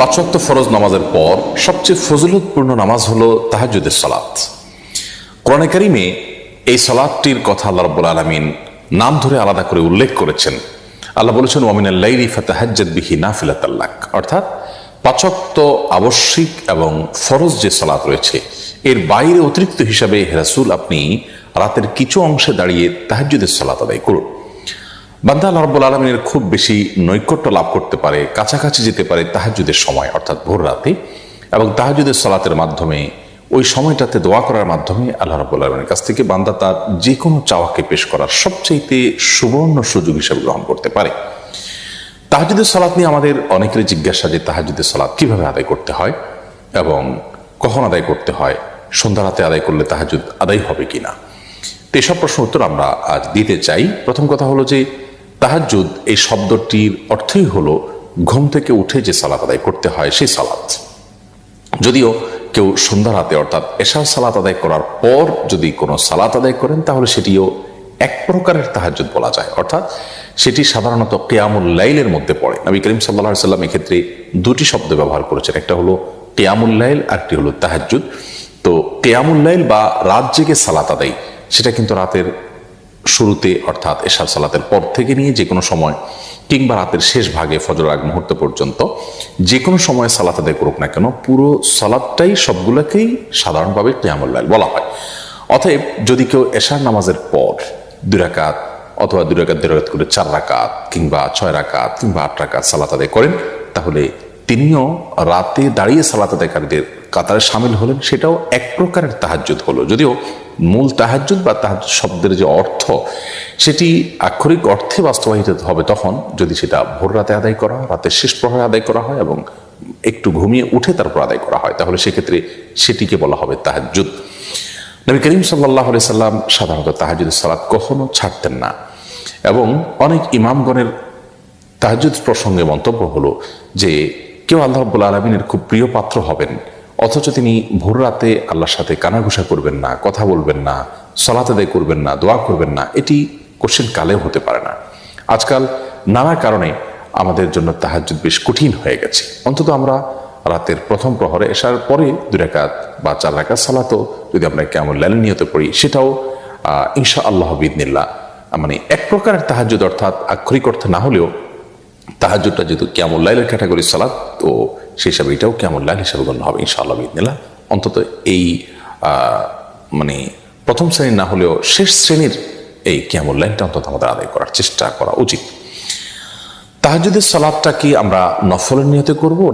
পাঁচ ওয়াক্ত ফরজ নামাজের পর সবচেয়ে ফজিলতপূর্ণ নামাজ হলো তাহাজ্জুদের সালাত। কোরআনে কারিমে এই সালাতটির কথা আল্লাহ রাব্বুল আলামিন নাম ধরে আলাদা করে উল্লেখ করেছেন। আল্লাহ বলেছেন ওয়া মিনাল লাইলি ফাতাহাজ্জাদ বিহি নাফিলাতাল লাক, অর্থাৎ পাঁচ ওয়াক্ত আবশ্যিক এবং ফরজ যে সালাত রয়েছে এর বাইরে অতিরিক্ত হিসাবে হে রাসূল আপনি রাতের কিছু অংশে দাঁড়িয়ে তাহাজ্জুদের সালাত আদায় করুন। বান্দা আল্লাহ রাব্বুল আলামিনের খুব বেশি নৈকট্য লাভ করতে পারে, কাছাকাছি যেতে পারে তাহাজ্জুদের সময় অর্থাৎ ভোর রাতে, এবং তাহাজ্জুদের সালাতের মাধ্যমে ওই সময়টাতে দোয়া করার মাধ্যমে আল্লাহ রাব্বুল আলামিনের কাছ থেকে বান্দা তার যে কোনো চাওয়াকে পেশ করার সবচাইতে সুবর্ণ সুযোগ হিসেবে গ্রহণ করতে পারে। তাহাজ্জুদের সালাত নিয়ে আমাদের অনেকেরই জিজ্ঞাসা যে তাহাজ্জুদের সালাত কিভাবে আদায় করতে হয় এবং কখন আদায় করতে হয়, সন্ধ্যা রাতে আদায় করলে তাহাজ্জুদ আদায় হবে কিনা। তো এসব প্রশ্ন উত্তর আমরা আজ দিতে চাই। প্রথম কথা হলো যে তাহাজ্জুদ এই শব্দটির অর্থই হলো ঘুম থেকে উঠে যে সালাত আদায় করতে হয় সেই সালাত। যদিও কেউ সন্ধ্যা রাতে অর্থাৎ এশার সালাত আদায় করার পর যদি কোনো সালাত আদায় করেন তাহলে সেটিও এক প্রকারের তাহাজ্জুদ বলা যায়, অর্থাৎ সেটি সাধারণত কিয়ামুল লাইলের মধ্যে পড়ে। নবী করিম সাল্লাল্লাহু আলাইহি ওয়াসাল্লাম এক্ষেত্রে দুটি শব্দ ব্যবহার করেছেন, একটা হলো কিয়ামুল লাইল আর একটি হলো তাহাজ্জুদ। তো কিয়ামুল লাইল বা রাত জেগে সালাত আদায় সেটা কিন্তু রাতের শুরুতে অর্থাৎ এশার সালাতের পর থেকে নিয়ে যে কোনো সময় কিংবা রাতের শেষ ভাগে ফজর আগ মুহূর্ত পর্যন্ত যে কোনো সময় সালাত আদায় করুক না কেন পুরো সালাতটাই সবগুলোকেই সাধারণভাবে কিয়ামুল লাইল বলা হয়। অতএব যদি কেউ এশার নামাজের পর 2 রাকাত অথবা 2 রাকাত 2 রাকাত করে 4 রাকাত কিংবা 6 রাকাত কিংবা 8 রাকাত সালাত আদায় করেন তাহলে তিনিও রাতে দাঁড়িয়ে সালাত আদায়কারীদের কাতারে শামিল হলেন, সেটাও এক প্রকারের তাহাজ্জুদ হলো। যদিও মূল তাহাজ্জুদ বা তাহাজ্জুদ শব্দের যে অর্থ সেটি আক্ষরিক অর্থে বাস্তবায়িত হবে তখন যদি সেটা ভোর রাতে আদায় করা হয়, রাতের শেষ প্রহরে আদায় করা হয় এবং একটু ঘুমিয়ে উঠে তারপর আদায় করা হয়, তাহলে সেক্ষেত্রে সেটিকে বলা হবে তাহাজ্জুদ। নবী করিম সাল্লাল্লাহু আলাইহি সাল্লাম সাধারণত তাহাজ্জুদের সালাত কখনো ছাড়তেন না, এবং অনেক ইমামগণের তাহাজ্জুদ প্রসঙ্গে মন্তব্য হলো যে কেউ আল্লাহ রাব্বুল আলামিনের খুব প্রিয় পাত্র হবেন অথচ তিনি ভোর রাতে আল্লাহর সাথে কানাঘুষা করবেন না, কথা বলবেন না, সালাত আদায় করবেন না, দোয়া করবেন না, এটি কোশ্চেন কালেও হতে পারে না। আজকাল নানা কারণে আমাদের জন্য তাহাজ্জুদ বেশ কঠিন হয়ে গেছে। অন্তত আমরা রাতের প্রথম প্রহরে এশার পরে 2 রাকাত বা 4 রাকাত সালাতও যদি আমরা কিয়ামুল লাইল নিয়তে পড়ি সেটাও ইনশাআল্লাহ বিইذনিল্লাহ মানে এক প্রকারের তাহাজ্জুদ, অর্থাৎ আক্ষরিক অর্থে না হলেও তাহাজ্জুদটা যেহেতু কিয়ামুল লাইলের ক্যাটাগরি সালাত তো সেই হিসাবে এটাও কিয়ামুল লাইল হিসাবে গণ্য হবে ইনশাআল্লাহ বিইذনিল্লাহ। অন্তত এই মানে প্রথম শ্রেণীর না হলেও শেষ শ্রেণীর এই কিয়ামুল লাইলটা অন্তত আমাদের আদায় করার চেষ্টা করা উচিত। তাহাজ্জুদের সালাতটা কি আমরা নফলের নিয়তে করব না